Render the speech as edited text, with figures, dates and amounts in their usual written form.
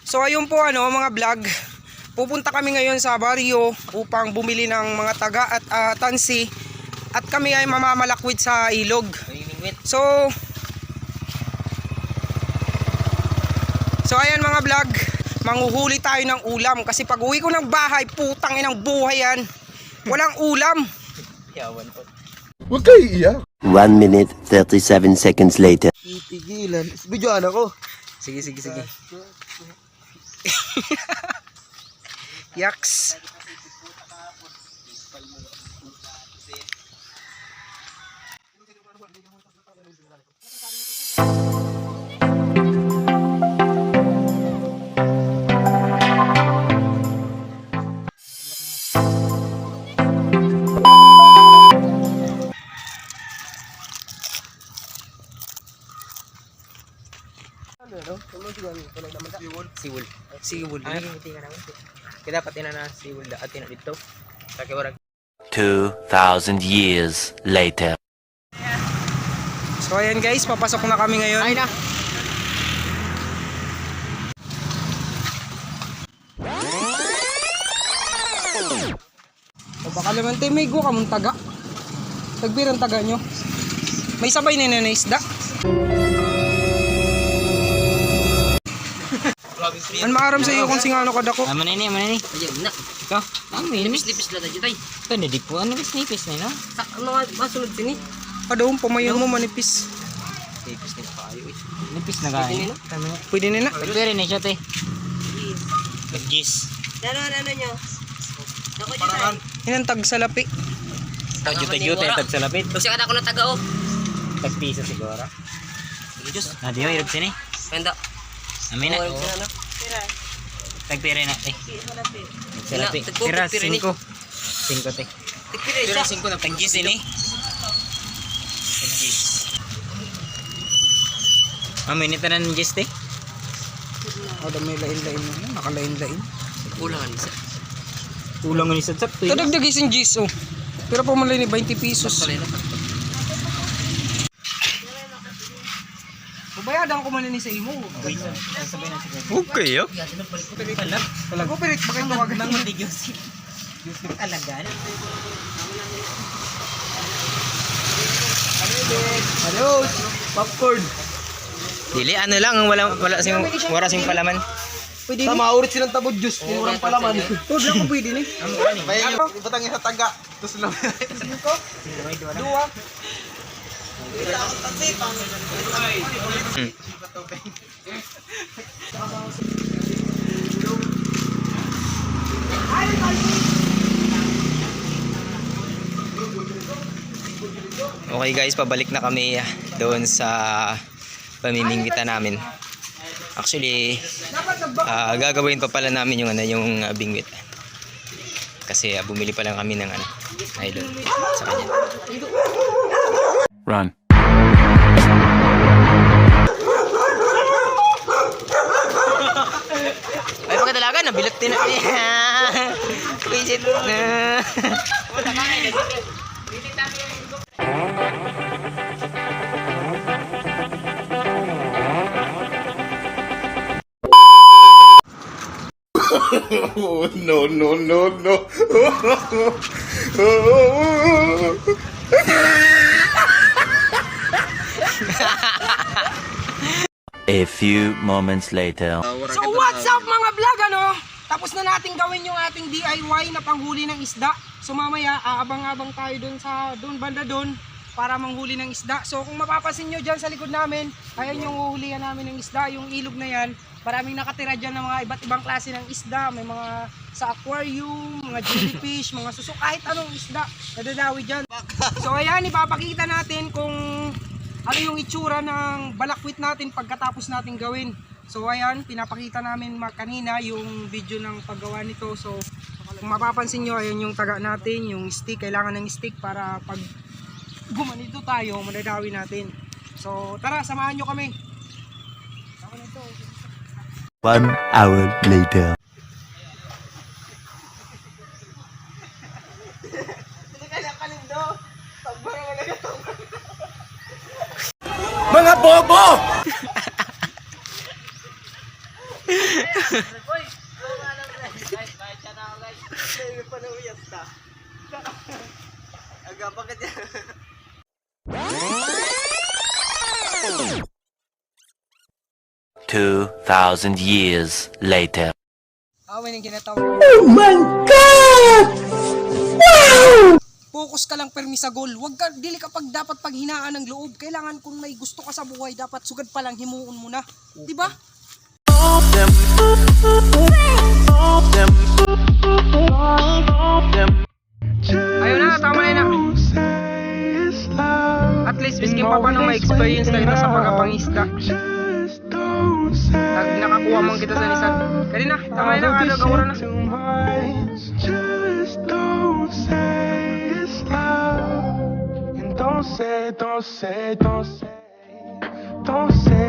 So ayun po mga vlog. Pupunta kami ngayon sa baryo upang bumili ng mga taga at tansi. At kami ay mamamalakwit sa ilog. So ayan mga vlog. Manghuhuli tayo ng ulam. Kasi pag uwi ko ng bahay, putang inang buhay yan. Walang ulam. Huwag kayo iiyak. 1 minute 37 seconds later. Titigilan. Videoan ako. Sige. Yaks. Siwul. Kita pati na siwul da atin dito. Kaya warag 2,000 years later. So ayan guys, papasok na kami ngayon. ay na. O baka naman tayo may ka mong taga. Tagbirang taga nyo. May sabay na na isda. An maaram sa iyo kung singano ka dako. Manini. Ayun na. Ikaw. Nipis lang tayo tay. Ito na di po. Nipis na no? Ano masulod sini? Padaong pamayon mo manipis. Nipis na kayo. Nipis na kayo. Pwede na. Pwede na siya tay. Nag-gis. Ano nyo? Ako dyan. Inang tag sa lapi. Tayo tag sa lapit. Kasi kada ko na taga o. Tagpisa siguro. Sige Diyos. Diyo irog sini. Kanda. Amin na. Tagpira na eh. Sa lapit. Tira 5. 5 tay. Tigpira isa. 5 na tag-gis ini. Tag-gis. Amin ni tanan gis tay. O dami lain-lain na. Nakalain-lain. Kulangan isa. Kulang ni sa sakto. Kadagdag isang G's oh. Pero pamalay ni 20 pesos. Babayadan ko man ni sa imo. Okay yo. Talago pirit bakit mo agad nang Adios. Popcorn. Dili ano lang wala sing palaman. Pwede ni. Tama, urit silang tabod juice. Murang palaman. Tod lang ko pwede ni. May batangin sa taga. Tapos lang. Dua. Okay guys, pabalik na kami doon sa pamimingwitan namin. Actually, gagawin pa pala namin yung bingwit. Kasi bumili pa lang kami ng nylon sa kanya. Run. Ay pagkadalaga, nabilot din na. Visit na. Oh, no. A few moments later. So what's up mga vlog Tapos na natin gawin yung ating DIY na panghuli ng isda. So mamaya aabang-abang tayo doon banda doon para manghuli ng isda. So kung mapapansin nyo dyan sa likod namin, ayan yung uhulihan namin ng isda, yung ilog na yan. Maraming nakatira dyan ng mga iba't ibang klase ng isda. May mga sa aquarium, mga jellyfish, mga suso, kahit anong isda nadadawi dyan. So ayan, ipapakita natin kung ano yung itsura ng balakwit natin pagkatapos natin gawin. So ayan, pinapakita namin kanina yung video ng paggawa nito. So kung mapapansin nyo, ayan yung taga natin, yung stick. Kailangan ng stick para pag gumanito tayo, madadawi natin. So tara, samahan nyo kami. 1 hour later. Mga bobo! Aga, bakit yan? 2,000 years later. Awin yung ginatawag. Oh my God! Wow! Focus ka lang permi sa goal. Wag ka, dili ka dapat paghinaan ng loob. Kailangan kung may gusto ka sa buhay, dapat sugad pa lang himuon mo na. Di ba? Ayun na, tama na yun na. At least, miskin pa paano may experience na kita sa pagkapangisda. Nakakuha mong kita sa nisan. Kanina, tama na, ano, gawara na. Don't say, don't say, don't say, don't say